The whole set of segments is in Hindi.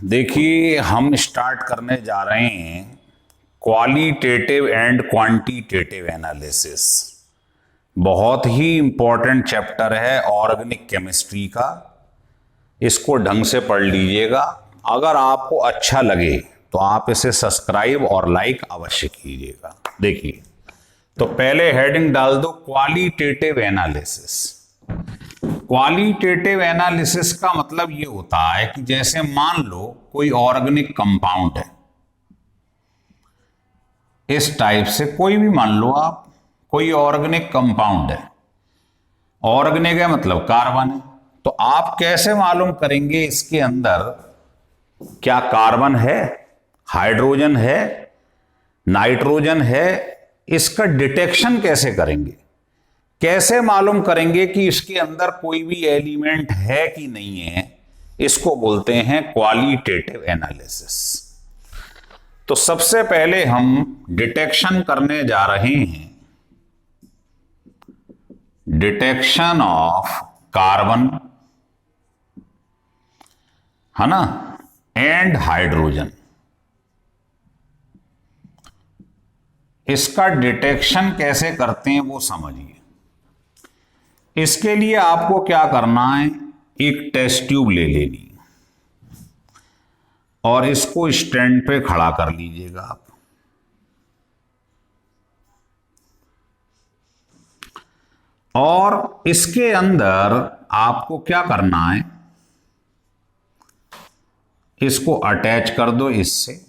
देखिए, हम स्टार्ट करने जा रहे हैं क्वालिटेटिव एंड क्वांटिटेटिव एनालिसिस। बहुत ही इंपॉर्टेंट चैप्टर है ऑर्गेनिक केमिस्ट्री का। इसको ढंग से पढ़ लीजिएगा। अगर आपको अच्छा लगे तो आप इसे सब्सक्राइब और लाइक अवश्य कीजिएगा। देखिए, तो पहले हेडिंग डाल दो क्वालिटेटिव एनालिसिस। क्वालिटेटिव एनालिसिस का मतलब ये होता है कि जैसे मान लो कोई ऑर्गेनिक कंपाउंड है, इस टाइप से कोई भी मान लो आप, कोई ऑर्गेनिक कंपाउंड है। ऑर्गेनिक है मतलब कार्बन है, तो आप कैसे मालूम करेंगे इसके अंदर क्या कार्बन है, हाइड्रोजन है, नाइट्रोजन है? इसका डिटेक्शन कैसे करेंगे? कैसे मालूम करेंगे कि इसके अंदर कोई भी एलिमेंट है कि नहीं है? इसको बोलते हैं क्वालिटेटिव एनालिसिस। तो सबसे पहले हम डिटेक्शन करने जा रहे हैं, डिटेक्शन ऑफ कार्बन, है ना, एंड हाइड्रोजन। इसका डिटेक्शन कैसे करते हैं वो समझिए। इसके लिए आपको क्या करना है, एक टेस्ट ट्यूब ले लेनी और इसको स्टैंड पे खड़ा कर लीजिएगा आप। और इसके अंदर आपको क्या करना है, इसको अटैच कर दो इससे।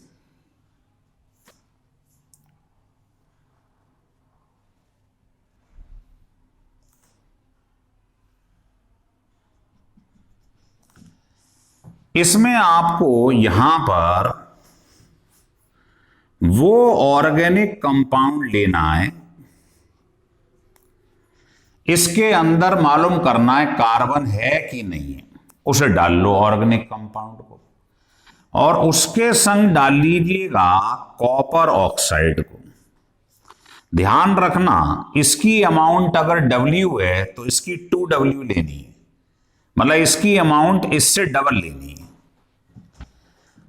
इसमें आपको यहां पर वो ऑर्गेनिक कंपाउंड लेना है, इसके अंदर मालूम करना है कार्बन है कि नहीं है। उसे डाल लो ऑर्गेनिक कंपाउंड को, और उसके संग डाल लीजिएगा कॉपर ऑक्साइड को। ध्यान रखना, इसकी अमाउंट अगर W है तो इसकी 2W लेनी है, मतलब इसकी अमाउंट इससे डबल लेनी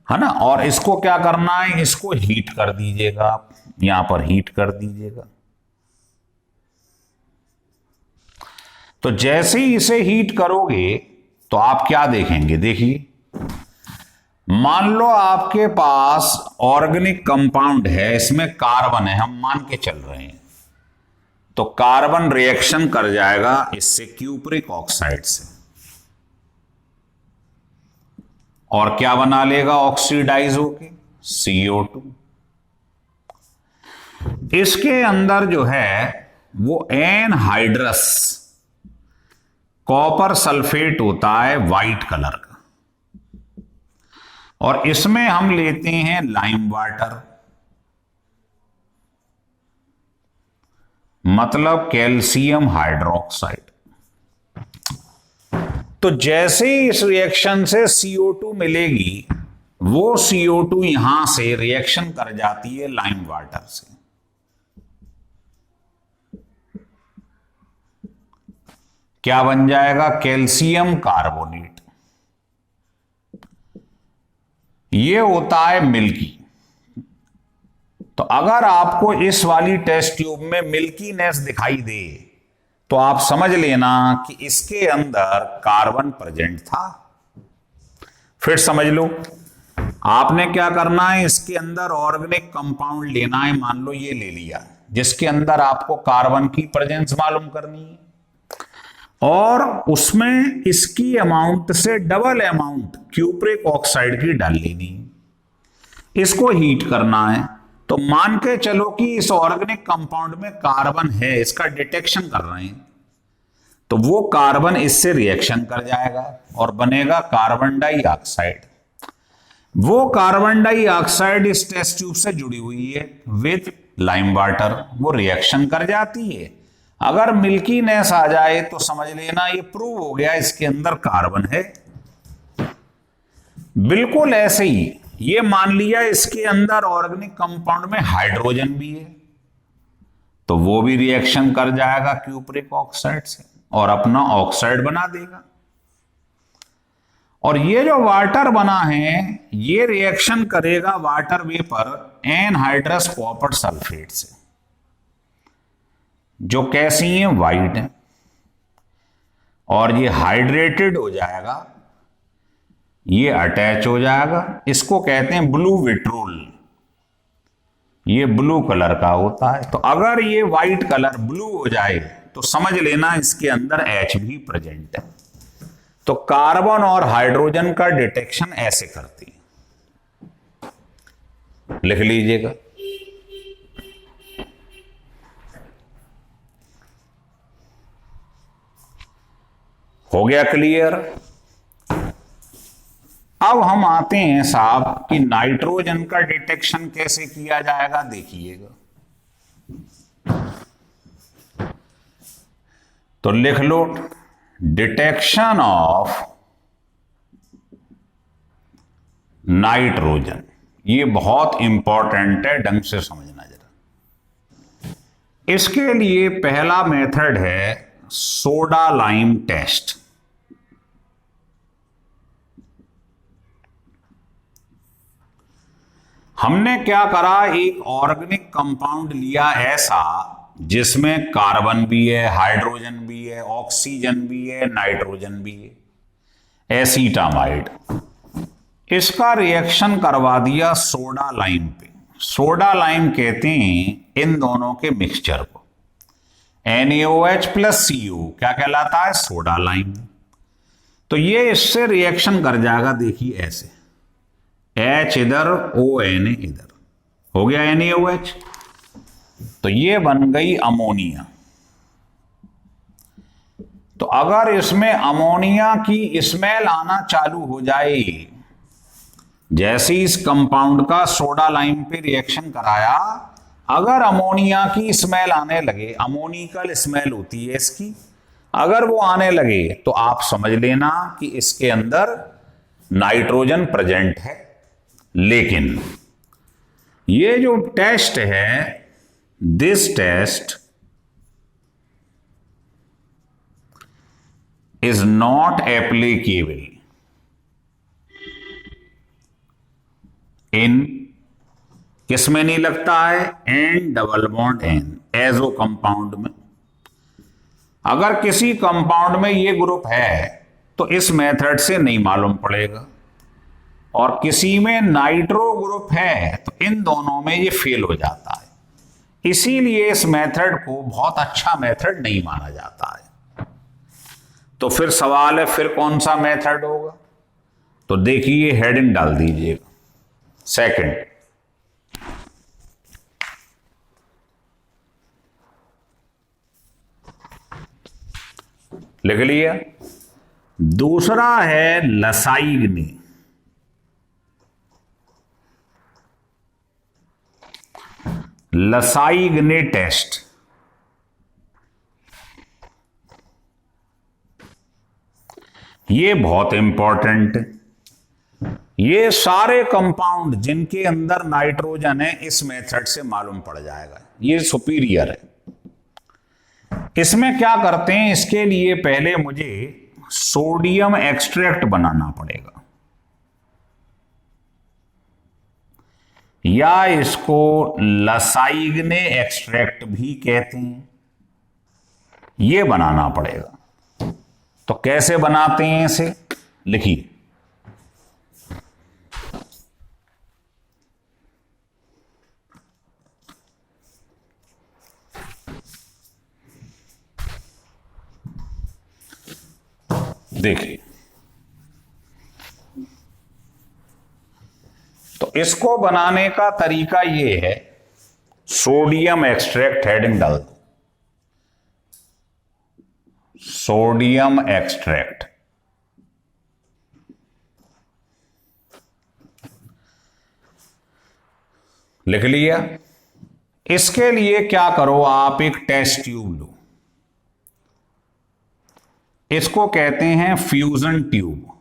है ना। और इसको क्या करना है, इसको हीट कर दीजिएगा आप, यहां पर हीट कर दीजिएगा। तो जैसे ही इसे हीट करोगे तो आप क्या देखेंगे, देखिए, मान लो आपके पास ऑर्गेनिक कंपाउंड है, इसमें कार्बन है, हम मान के चल रहे हैं, तो कार्बन रिएक्शन कर जाएगा इससे क्यूप्रिक ऑक्साइड से, और क्या बना लेगा ऑक्सीडाइज होके CO2। इसके अंदर जो है वो एनहाइड्रस कॉपर सल्फेट होता है व्हाइट कलर का, और इसमें हम लेते हैं लाइम वाटर, मतलब कैल्शियम हाइड्रोक्साइड। तो जैसे ही इस रिएक्शन से CO2 मिलेगी, वो CO2 यहां से रिएक्शन कर जाती है लाइम वाटर से। क्या बन जाएगा, कैल्शियम कार्बोनेट। ये होता है मिल्की। तो अगर आपको इस वाली टेस्ट ट्यूब में मिल्कीनेस दिखाई दे तो आप समझ लेना कि इसके अंदर कार्बन प्रेजेंट था। फिर समझ लो, आपने क्या करना है, इसके अंदर ऑर्गेनिक कंपाउंड लेना है, मान लो ये ले लिया, जिसके अंदर आपको कार्बन की प्रेजेंस मालूम करनी है, और उसमें इसकी अमाउंट से डबल अमाउंट क्यूप्रिक ऑक्साइड की डाल लेनी है। इसको हीट करना है। तो मान के चलो कि इस ऑर्गेनिक कंपाउंड में कार्बन है, इसका डिटेक्शन कर रहे हैं, तो वो कार्बन इससे रिएक्शन कर जाएगा और बनेगा कार्बन डाइऑक्साइड। वो कार्बन डाइऑक्साइड इस टेस्ट ट्यूब से जुड़ी हुई है विद लाइम वाटर, वो रिएक्शन कर जाती है। अगर मिल्कीनेस आ जाए तो समझ लेना ये प्रूव हो गया इसके अंदर कार्बन है। बिल्कुल ऐसे ही ये मान लिया इसके अंदर ऑर्गेनिक कंपाउंड में हाइड्रोजन भी है, तो वो भी रिएक्शन कर जाएगा क्यूप्रिक ऑक्साइड से और अपना ऑक्साइड बना देगा। और ये जो वाटर बना है ये रिएक्शन करेगा water vapour anhydrous copper sulphate से, जो कैसी है, वाइट है, और ये हाइड्रेटेड हो जाएगा, ये अटैच हो जाएगा। इसको कहते हैं ब्लू विट्रोल, ये ब्लू कलर का होता है। तो अगर ये व्हाइट कलर ब्लू हो जाए तो समझ लेना इसके अंदर H भी प्रेजेंट है। तो कार्बन और हाइड्रोजन का डिटेक्शन ऐसे करती है, लिख लीजिएगा। हो गया क्लियर। अब हम आते हैं साहब कि नाइट्रोजन का डिटेक्शन कैसे किया जाएगा, देखिएगा। तो लिख लो, डिटेक्शन ऑफ नाइट्रोजन, ये बहुत इंपॉर्टेंट है, ढंग से समझना जरा। इसके लिए पहला मेथड है सोडा लाइम टेस्ट। हमने क्या करा, एक ऑर्गेनिक कंपाउंड लिया ऐसा जिसमें कार्बन भी है, हाइड्रोजन भी है, ऑक्सीजन भी है, नाइट्रोजन भी है, एसीटामाइड। इसका रिएक्शन करवा दिया सोडा लाइम पे। सोडा लाइम कहते हैं इन दोनों के मिक्सचर को। NaOH प्लस CO क्या कहलाता है, सोडा लाइम। तो ये इससे रिएक्शन कर जाएगा, देखिए ऐसे, H इधर, ON इधर, हो गया NaOH। तो ये बन गई अमोनिया। तो अगर इसमें अमोनिया की स्मेल आना चालू हो जाए, जैसे इस कंपाउंड का सोडा लाइम पे रिएक्शन कराया, अगर अमोनिया की स्मेल आने लगे, अमोनिकल स्मेल होती है इसकी, अगर वो आने लगे तो आप समझ लेना कि इसके अंदर नाइट्रोजन प्रेजेंट है। लेकिन ये जो टेस्ट है, this test is not applicable in, किसमें नहीं लगता है, N double bond N, azo compound में। अगर किसी कंपाउंड में ये ग्रुप है तो इस मेथड से नहीं मालूम पड़ेगा, और किसी में नाइट्रो ग्रुप है तो इन दोनों में ये फेल हो जाता है। इसीलिए इस मेथड को बहुत अच्छा मेथड नहीं माना जाता है। तो फिर सवाल है, फिर कौन सा मेथड होगा? तो देखिए, हेडिंग डाल दीजिएगा, सेकंड। लिख लिया। दूसरा है लसाइग्नी। लसाइग्नी टेस्ट, ये बहुत इंपॉर्टेंट है। ये सारे कंपाउंड जिनके अंदर नाइट्रोजन है इस मेथड से मालूम पड़ जाएगा, ये सुपीरियर है। इसमें क्या करते हैं, इसके लिए पहले मुझे सोडियम एक्सट्रैक्ट बनाना पड़ेगा, या इसको लसाइग्ने एक्सट्रैक्ट भी कहते हैं, ये बनाना पड़ेगा। तो कैसे बनाते हैं इसे, लिखिए। देखिए, तो इसको बनाने का तरीका ये है, सोडियम एक्सट्रैक्ट, हेडिंग डाल दो, सोडियम एक्सट्रैक्ट। लिख लिया। इसके लिए क्या करो, आप एक टेस्ट ट्यूब लो, इसको कहते हैं फ्यूजन ट्यूब।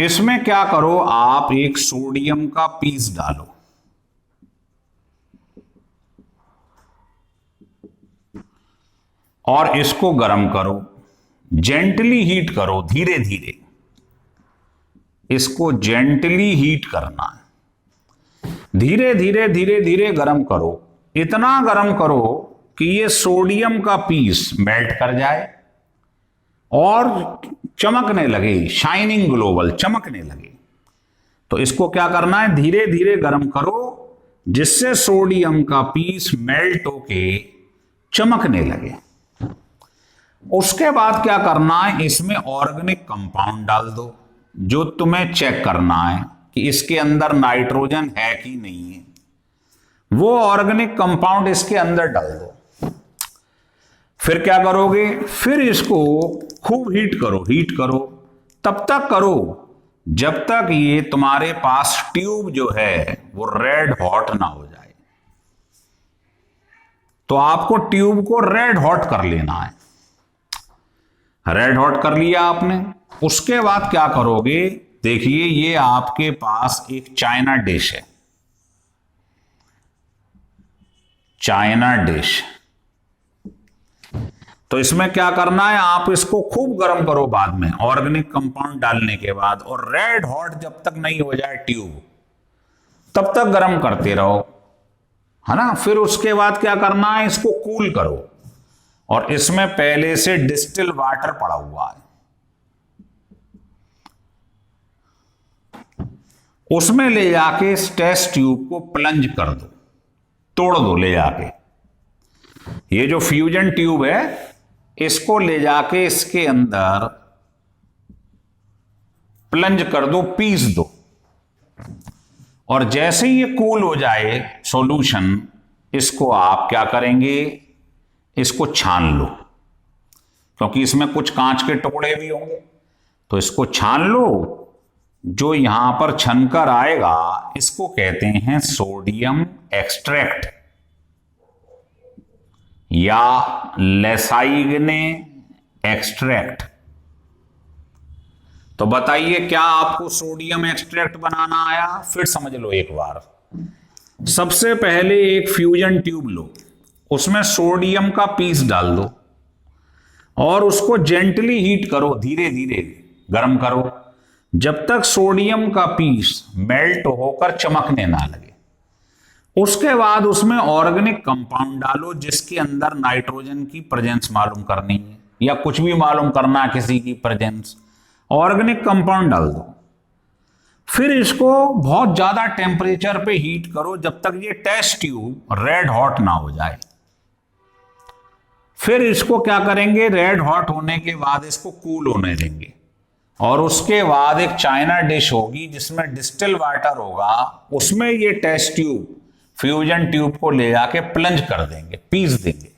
इसमें क्या करो, आप एक सोडियम का पीस डालो, और इसको गर्म करो। जेंटली हीट करो, धीरे धीरे इसको जेंटली हीट करना है। धीरे धीरे धीरे धीरे गर्म करो, इतना गर्म करो कि ये सोडियम का पीस मेल्ट कर जाए और चमकने लगे, शाइनिंग ग्लोबल, चमकने लगे। तो इसको क्या करना है, धीरे धीरे गर्म करो जिससे सोडियम का पीस मेल्ट होके चमकने लगे। उसके बाद क्या करना है, इसमें ऑर्गेनिक कंपाउंड डाल दो, जो तुम्हें चेक करना है कि इसके अंदर नाइट्रोजन है कि नहीं है। वो ऑर्गेनिक कंपाउंड इसके अंदर डाल दो। फिर क्या करोगे, फिर इसको खूब हीट करो, तब तक करो जब तक ये तुम्हारे पास ट्यूब जो है वो रेड हॉट ना हो जाए। तो आपको ट्यूब को रेड हॉट कर लेना है। रेड हॉट कर लिया आपने। उसके बाद क्या करोगे, देखिए ये आपके पास एक चाइना डिश है, चाइना डिश। तो इसमें क्या करना है, आप इसको खूब गर्म करो बाद में ऑर्गेनिक कंपाउंड डालने के बाद, और रेड हॉट जब तक नहीं हो जाए ट्यूब तब तक गर्म करते रहो, है ना। फिर उसके बाद क्या करना है, इसको कूल करो, और इसमें पहले से डिस्टिल वाटर पड़ा हुआ है, उसमें ले जाके इस टेस्ट ट्यूब को प्लंज कर दो, तोड़ दो ले जाके। ये जो फ्यूजन ट्यूब है इसको ले जाके इसके अंदर प्लंज कर दो, पीस दो। और जैसे ही ये कूल हो जाए सॉल्यूशन, इसको आप क्या करेंगे, इसको छान लो, क्योंकि इसमें कुछ कांच के टुकड़े भी होंगे। तो इसको छान लो, जो यहां पर छनकर आएगा इसको कहते हैं सोडियम एक्सट्रैक्ट या लेसाइग्ने एक्सट्रैक्ट। तो बताइए क्या आपको सोडियम एक्सट्रैक्ट बनाना आया? फिर समझ लो एक बार। सबसे पहले एक फ्यूजन ट्यूब लो, उसमें सोडियम का पीस डाल दो और उसको जेंटली हीट करो, धीरे धीरे गर्म करो जब तक सोडियम का पीस मेल्ट होकर चमकने ना लगे। उसके बाद उसमें ऑर्गेनिक कंपाउंड डालो जिसके अंदर नाइट्रोजन की प्रेजेंस मालूम करनी है या कुछ भी मालूम करना है किसी की प्रेजेंस, ऑर्गेनिक कंपाउंड डाल दो। फिर इसको बहुत ज्यादा टेम्परेचर पे हीट करो जब तक ये टेस्ट ट्यूब रेड हॉट ना हो जाए। फिर इसको क्या करेंगे, रेड हॉट होने के बाद इसको कूल होने देंगे, और उसके बाद एक चाइना डिश होगी जिसमें डिस्टिल वाटर होगा, उसमें ये टेस्ट ट्यूब फ्यूजन ट्यूब को ले जाके प्लंज कर देंगे, पीस देंगे।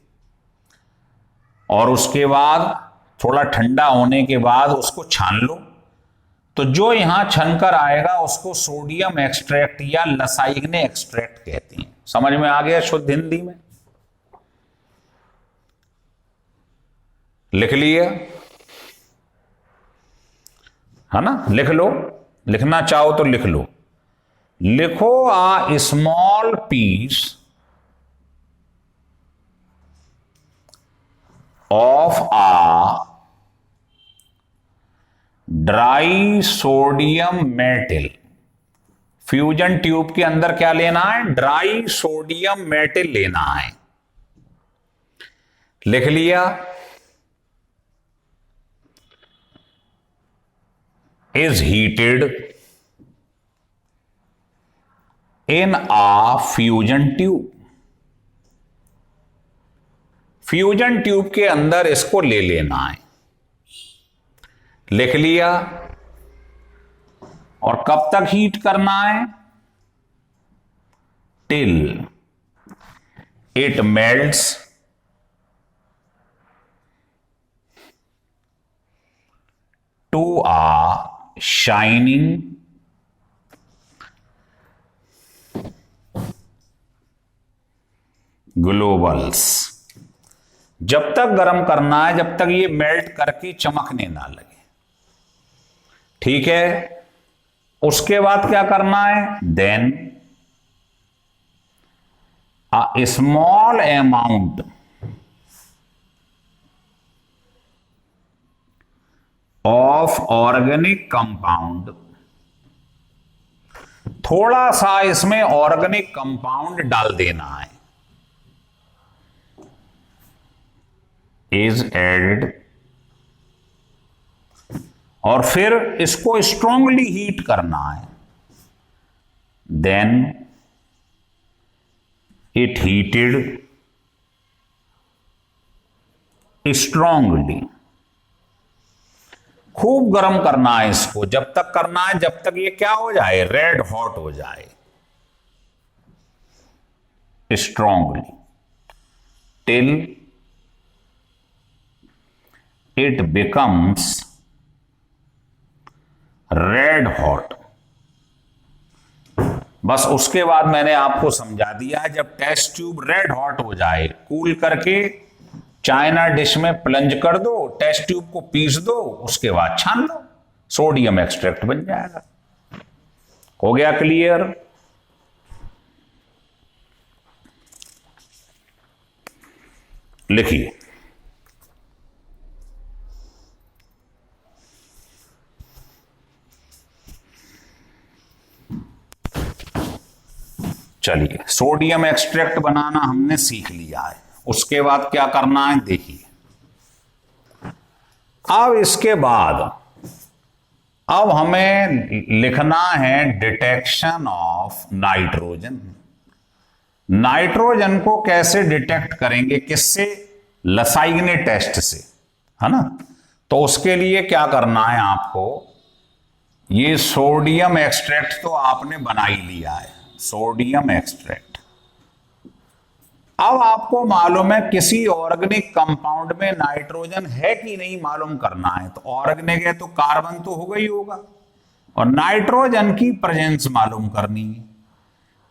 और उसके बाद थोड़ा ठंडा होने के बाद उसको छान लो। तो जो यहां छनकर आएगा उसको सोडियम एक्सट्रैक्ट या लसाइग्ने एक्सट्रैक्ट कहते हैं। समझ में आ गया शुद्ध हिंदी में? लिख लिए, है ना? लिख लो, लिखना चाहो तो लिख लो। लिखो, a small piece of a dry sodium metal. Fusion tube के अंदर क्या लेना है, ड्राई सोडियम मेटल लेना है। लिख लिया। is heated in a fusion tube। Fusion tube के अंदर इसको ले लेना है। लिख लिया। और कब तक हीट करना है, till it melts to a shining globules. जब तक गर्म करना है जब तक ये मेल्ट करके चमकने ना लगे, ठीक है। उसके बाद क्या करना है, then a small amount of organic compound, थोड़ा सा इसमें ऑर्गेनिक कंपाउंड डाल देना है, इज एडेड, और फिर इसको स्ट्रांगली हीट करना है, देन इट हीटेड स्ट्रांगली, खूब गर्म करना है इसको, जब तक करना है जब तक ये क्या हो जाए, रेड हॉट हो जाए, strongly, till it becomes red hot. बस उसके बाद मैंने आपको समझा दिया है, जब टेस्ट ट्यूब रेड हॉट हो जाए, कूल करके चाइना डिश में प्लंज कर दो, टेस्ट ट्यूब को पीस दो, उसके बाद छान लो, सोडियम एक्सट्रैक्ट बन जाएगा। हो गया क्लियर? लिखिए, चलिए सोडियम एक्सट्रैक्ट बनाना हमने सीख लिया है, उसके बाद क्या करना है देखिए। अब इसके बाद अब हमें लिखना है डिटेक्शन ऑफ नाइट्रोजन। नाइट्रोजन को कैसे डिटेक्ट करेंगे, किससे? लसाइग्ने टेस्ट से, है ना। तो उसके लिए क्या करना है आपको, ये सोडियम एक्सट्रैक्ट तो आपने बना ही लिया है, सोडियम एक्सट्रैक्ट। अब आपको मालूम है किसी ऑर्गेनिक कंपाउंड में नाइट्रोजन है कि नहीं मालूम करना है, तो ऑर्गेनिक है तो कार्बन तो होगा ही होगा, और नाइट्रोजन की प्रेजेंस मालूम करनी है।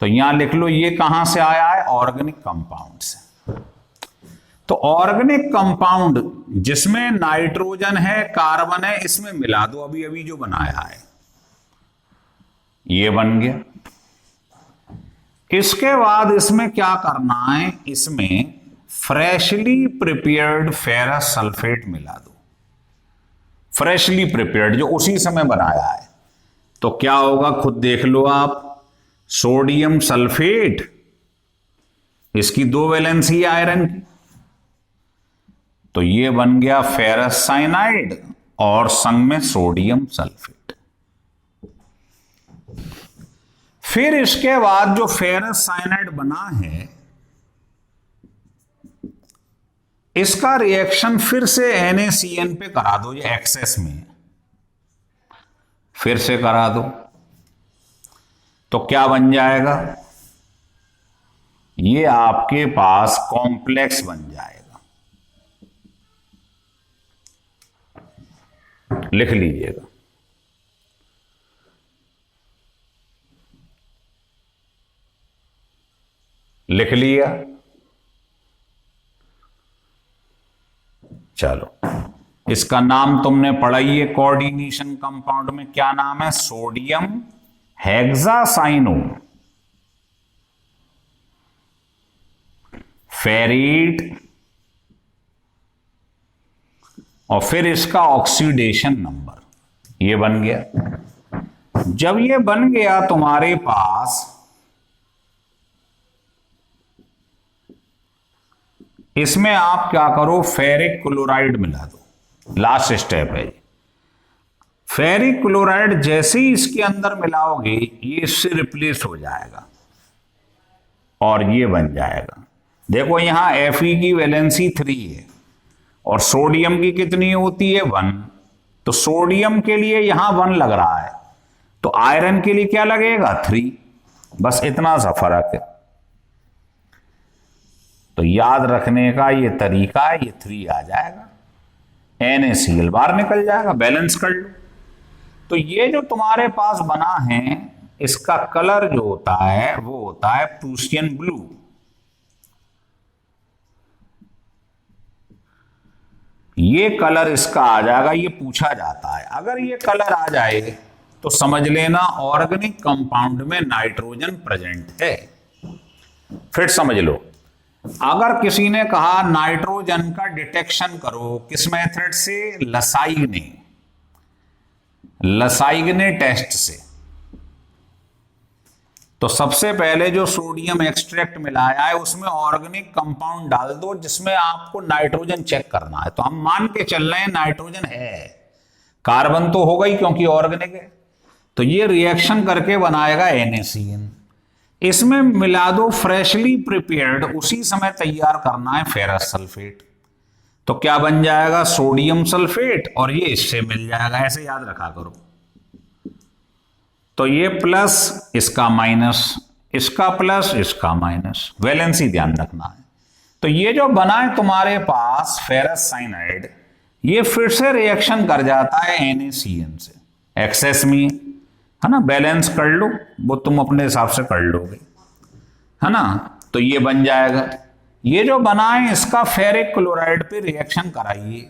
तो यहां लिख लो, ये कहां से आया है, ऑर्गेनिक कंपाउंड से। तो ऑर्गेनिक कंपाउंड जिसमें नाइट्रोजन है, कार्बन है, इसमें मिला दो अभी अभी जो बनाया है, ये बन गया। इसके बाद इसमें क्या करना है, इसमें फ्रेशली प्रिपेयर्ड फेरस सल्फेट मिला दो, फ्रेशली प्रिपेयर्ड जो उसी समय बनाया है। तो क्या होगा खुद देख लो आप, सोडियम सल्फेट, इसकी 2 वैलेंसी आयरन की, तो ये बन गया फेरस साइनाइड और संग में सोडियम सल्फेट। फिर इसके बाद जो फेरस साइनाइड बना है, इसका रिएक्शन फिर से NaCN पे करा दो, ये एक्सेस में फिर से करा दो, तो क्या बन जाएगा, ये आपके पास कॉम्प्लेक्स बन जाएगा। लिख लीजिएगा, लिख लिया। चलो, इसका नाम तुमने पढ़ा ही है, कोऑर्डिनेशन कंपाउंड में क्या नाम है, सोडियम हेक्सासाइनो फेरेट, और फिर इसका ऑक्सीडेशन नंबर, ये बन गया। जब ये बन गया तुम्हारे पास, इसमें आप क्या करो, फेरिक क्लोराइड मिला दो, लास्ट स्टेप है। फेरिक क्लोराइड जैसे ही इसके अंदर मिलाओगे, ये इससे रिप्लेस हो जाएगा और ये बन जाएगा। देखो यहां Fe की वैलेंसी 3 है और सोडियम की कितनी होती है, 1। तो सोडियम के लिए यहां 1 लग रहा है, तो आयरन के लिए क्या लगेगा, 3। बस इतना सा फर्क है। तो याद रखने का ये तरीका है, ये 3 आ जाएगा, NaCl बाहर निकल जाएगा, बैलेंस कर लो। तो ये जो तुम्हारे पास बना है, इसका कलर जो होता है वो होता है प्रूसियन ब्लू। ये कलर इसका आ जाएगा, ये पूछा जाता है। अगर ये कलर आ जाए तो समझ लेना ऑर्गेनिक कंपाउंड में नाइट्रोजन प्रेजेंट है। फिर समझ लो, अगर किसी ने कहा नाइट्रोजन का डिटेक्शन करो, किस मेथड से, लसाइग्ने, लसाइगने टेस्ट से। तो सबसे पहले जो सोडियम एक्सट्रैक्ट मिलाया है उसमें ऑर्गेनिक कंपाउंड डाल दो जिसमें आपको नाइट्रोजन चेक करना है। तो हम मान के चल रहे हैं नाइट्रोजन है, कार्बन तो होगा ही क्योंकि ऑर्गेनिक है। तो ये रिएक्शन करके बनाएगा NaCN। इसमें मिला दो फ्रेशली प्रिपेयर्ड, उसी समय तैयार करना है फेरस सल्फेट। तो क्या बन जाएगा? सोडियम सल्फेट, और ये इससे मिल जाएगा, ऐसे याद रखा करो। तो ये प्लस, इसका माइनस, इसका प्लस, इसका माइनस, वैलेंसी ध्यान रखना है। तो ये जो बना है तुम्हारे पास फेरस साइनाइड, ये फिर से रिएक्शन कर जाता है NaCN से, एक्सेस में, है ना। बैलेंस कर लो, वो तुम अपने हिसाब से कर लोगे, है ना। तो ये बन जाएगा। ये जो बना है इसका फेरिक क्लोराइड पे रिएक्शन कराइए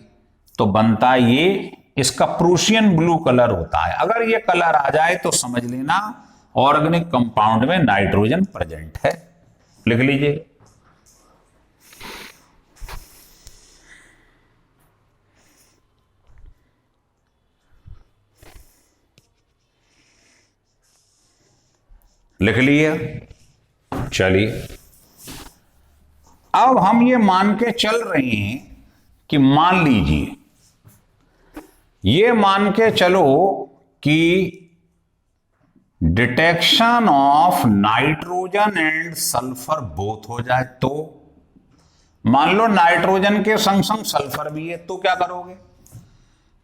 तो बनता है ये, इसका प्रूशियन ब्लू कलर होता है। अगर ये कलर आ जाए तो समझ लेना ऑर्गेनिक कंपाउंड में नाइट्रोजन प्रेजेंट है। लिख लीजिए। लिख लिए? चलिए, अब हम ये मान के चल रहे हैं कि मान लीजिए, ये मान के चलो कि detection of nitrogen and sulphur both हो जाए। तो मान लो नाइट्रोजन के संग संग सल्फर भी है, तो क्या करोगे?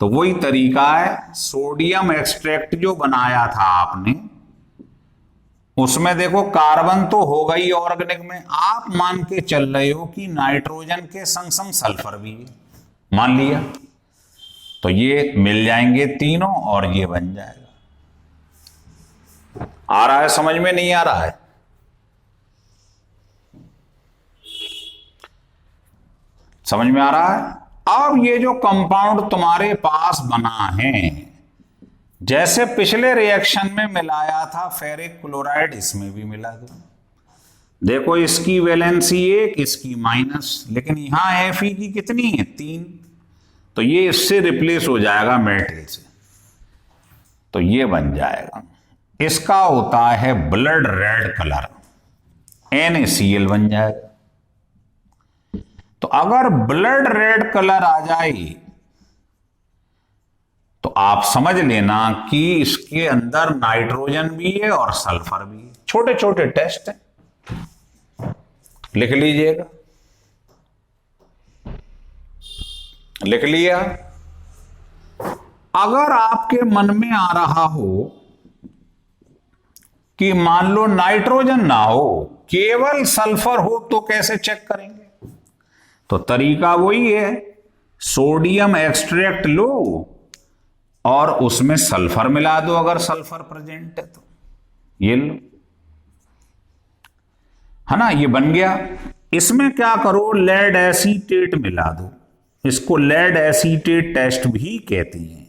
तो वही तरीका है, सोडियम एक्सट्रैक्ट जो बनाया था आपने, उसमें देखो कार्बन तो होगा ही ऑर्गेनिक में, आप मान के चल रहे हो कि नाइट्रोजन के संग संग सल्फर भी है, मान लिया। तो ये मिल जाएंगे तीनों और ये बन जाएगा। आ रहा है समझ में? नहीं आ रहा है? समझ में आ रहा है? अब ये जो कंपाउंड तुम्हारे पास बना है, जैसे पिछले रिएक्शन में मिलाया था फेरिक क्लोराइड, इसमें भी मिला दो। देखो इसकी वैलेंसी 1, इसकी माइनस, लेकिन यहां Fe की कितनी है? 3। तो ये इससे रिप्लेस हो जाएगा मेटल से, तो ये बन जाएगा। इसका होता है ब्लड रेड कलर, NaCl बन जाएगा। तो अगर ब्लड रेड कलर आ जाए तो आप समझ लेना कि इसके अंदर नाइट्रोजन भी है और सल्फर भी है। छोटे छोटे टेस्ट हैं, लिख लीजिएगा। लिख लिया? अगर आपके मन में आ रहा हो कि मान लो नाइट्रोजन ना हो, केवल सल्फर हो, तो कैसे चेक करेंगे? तो तरीका वही है, सोडियम एक्सट्रैक्ट लो और उसमें सल्फर मिला दो, अगर सल्फर प्रेजेंट है तो। ये लो, है ना, ये बन गया। इसमें क्या करो, लेड एसीटेट मिला दो, इसको लेड एसीटेट टेस्ट भी कहते हैं।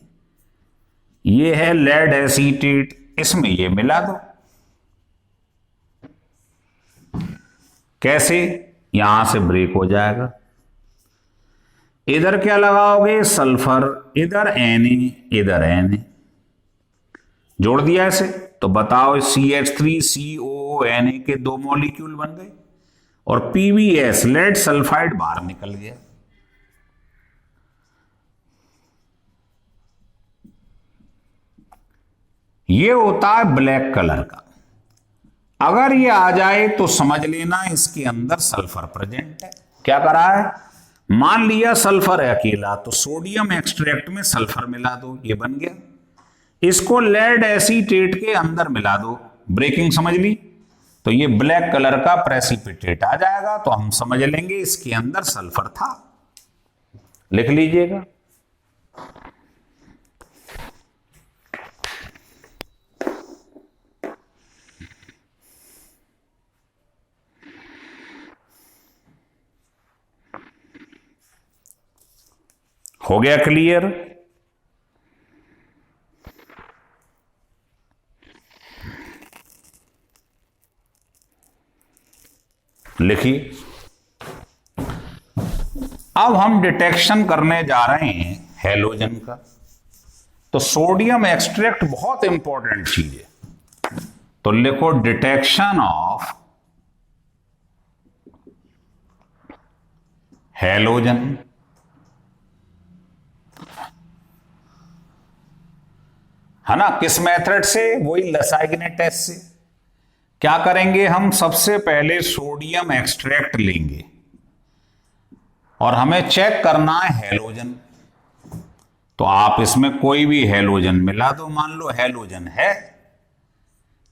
ये है लेड एसीटेट, इसमें ये मिला दो। कैसे? यहां से ब्रेक हो जाएगा। इधर क्या लगाओगे? सल्फर, इधर Na, इधर Na, जोड़ दिया ऐसे। तो बताओ CH3COONA के 2 मॉलिक्यूल बन गए और PbS लेड सल्फाइड बाहर निकल गया। ये होता है ब्लैक कलर का। अगर ये आ जाए तो समझ लेना इसके अंदर सल्फर प्रेजेंट है। क्या करा है? मान लिया सल्फर है अकेला, तो सोडियम एक्सट्रैक्ट में सल्फर मिला दो, ये बन गया। इसको लेड एसीटेट के अंदर मिला दो, ब्रेकिंग समझ ली, तो ये ब्लैक कलर का प्रेसिपिटेट आ जाएगा। तो हम समझ लेंगे इसके अंदर सल्फर था। लिख लीजिएगा। हो गया क्लियर? लिखिए। अब हम डिटेक्शन करने जा रहे हैं हैलोजन का। तो सोडियम एक्सट्रैक्ट बहुत इंपॉर्टेंट चीज है। तो लिखो डिटेक्शन ऑफ हैलोजन। है ना, किस मेथड से? वही लसाइग्ने टेस्ट से। क्या करेंगे हम? सबसे पहले सोडियम एक्सट्रैक्ट लेंगे और हमें चेक करना है हैलोजन। तो आप इसमें कोई भी हैलोजन मिला दो, मान लो हैलोजन है,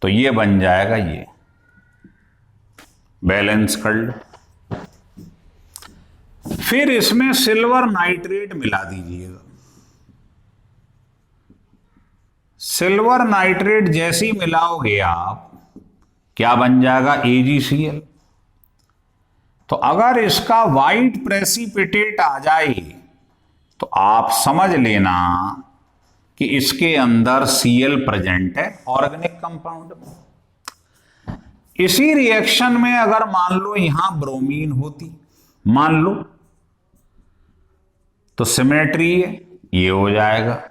तो ये बन जाएगा ये बैलेंस कर लो। फिर इसमें सिल्वर नाइट्रेट मिला दीजिएगा। सिल्वर नाइट्रेट जैसे ही मिलाओगे आप, क्या बन जाएगा? AgCl। तो अगर इसका वाइट प्रेसिपिटेट आ जाए तो आप समझ लेना कि इसके अंदर Cl प्रेजेंट है ऑर्गेनिक कंपाउंड में। इसी रिएक्शन में अगर मान लो यहां ब्रोमीन होती, मान लो, तो सिमेट्री है, ये हो जाएगा।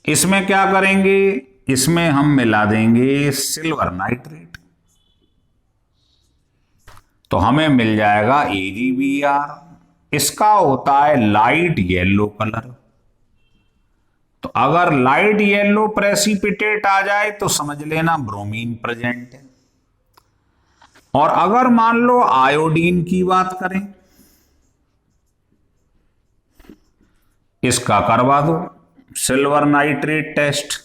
इसमें क्या करेंगे? इसमें हम मिला देंगे सिल्वर नाइट्रेट, तो हमें मिल जाएगा AgBr। इसका होता है लाइट येलो कलर। तो अगर लाइट येलो प्रेसिपिटेट आ जाए तो समझ लेना ब्रोमीन प्रेजेंट है। और अगर मान लो आयोडीन की बात करें, इसका करवा दो सिल्वर नाइट्रेट टेस्ट,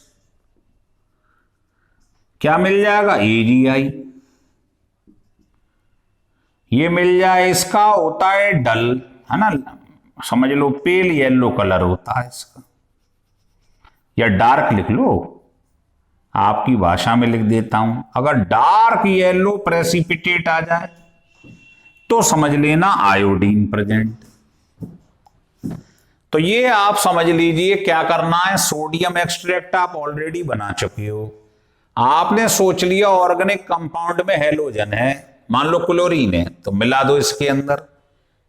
क्या मिल जाएगा? AgI। ये मिल जाए, इसका होता है डल, है ना, समझ लो पेल येलो कलर होता है इसका, या डार्क लिख लो, आपकी भाषा में लिख देता हूं। अगर डार्क येलो प्रेसिपिटेट आ जाए तो समझ लेना आयोडीन प्रेजेंट। तो ये आप समझ लीजिए क्या करना है। सोडियम एक्सट्रैक्ट आप ऑलरेडी बना चुके हो, आपने सोच लिया ऑर्गेनिक कंपाउंड में हैलोजन है, मान लो क्लोरीन है, तो मिला दो इसके अंदर,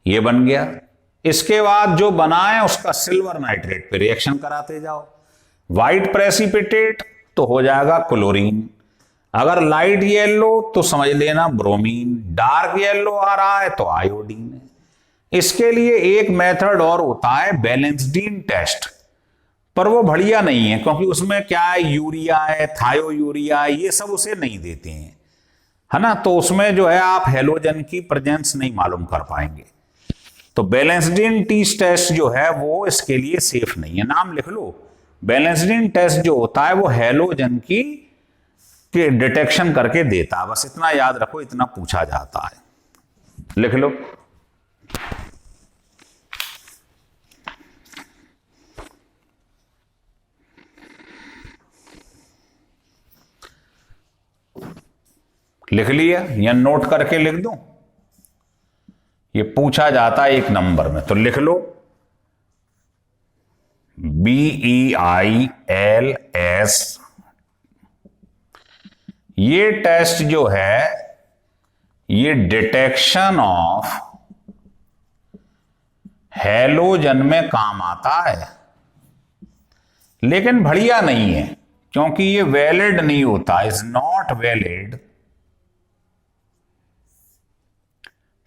ये बन गया। इसके बाद जो बना है उसका सिल्वर नाइट्रेट पे रिएक्शन कराते जाओ। व्हाइट प्रेसिपिटेट तो हो जाएगा क्लोरीन, अगर लाइट येलो तो समझ लेना ब्रोमीन, डार्क येलो आ रहा है तो आयोडीन है। इसके लिए एक मेथड और होता है बैलेंस्डीन टेस्ट, पर वो बढ़िया नहीं है क्योंकि उसमें क्या है, यूरिया है, थायोयूरिया है, ये सब उसे नहीं देते हैं, है ना। तो उसमें जो है आप हैलोजन की प्रेजेंस नहीं मालूम कर पाएंगे। तो बैलेंस्डीन टेस्ट जो है वो इसके लिए सेफ नहीं है। नाम लिख लो, बैलेंस्डीन टेस्ट जो होता है वो हैलोजन की डिटेक्शन करके देता है। बस इतना याद रखो, इतना पूछा जाता है, लिख लो। लिख लिया या नोट करके लिख दूं? ये पूछा जाता है 1 नंबर में, तो लिख लो BEILS। ये टेस्ट जो है ये डिटेक्शन ऑफ हैलोजन में काम आता है, लेकिन बढ़िया नहीं है क्योंकि ये वैलिड नहीं होता, is not valid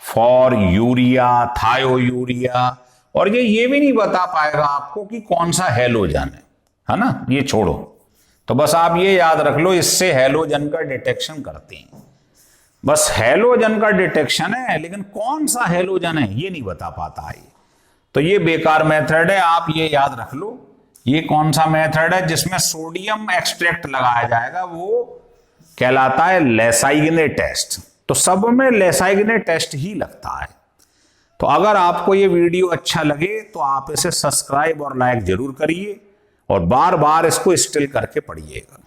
for urea, thiourea, और ये भी नहीं बता पाएगा आपको कि कौन सा हैलोजन है ना। ये छोड़ो, तो बस आप ये याद रख लो, इससे हैलोजन का डिटेक्शन करते हैं। बस हैलोजन का डिटेक्शन है, लेकिन कौन सा हैलोजन है ये नहीं बता पाता है। तो ये बेकार मेथड है, आप ये याद रख लो। ये कौन सा मेथड है जिसमें सोडियम एक्सट्रैक्ट लगाया जाएगा, वो कहलाता है लेसाइग्ने टेस्ट। तो सब में लेसाइग्ने टेस्ट ही लगता है। तो अगर आपको ये वीडियो अच्छा लगे तो आप इसे सब्सक्राइब और लाइक जरूर करिए और बार बार इसको स्टिल करके पढ़िएगा।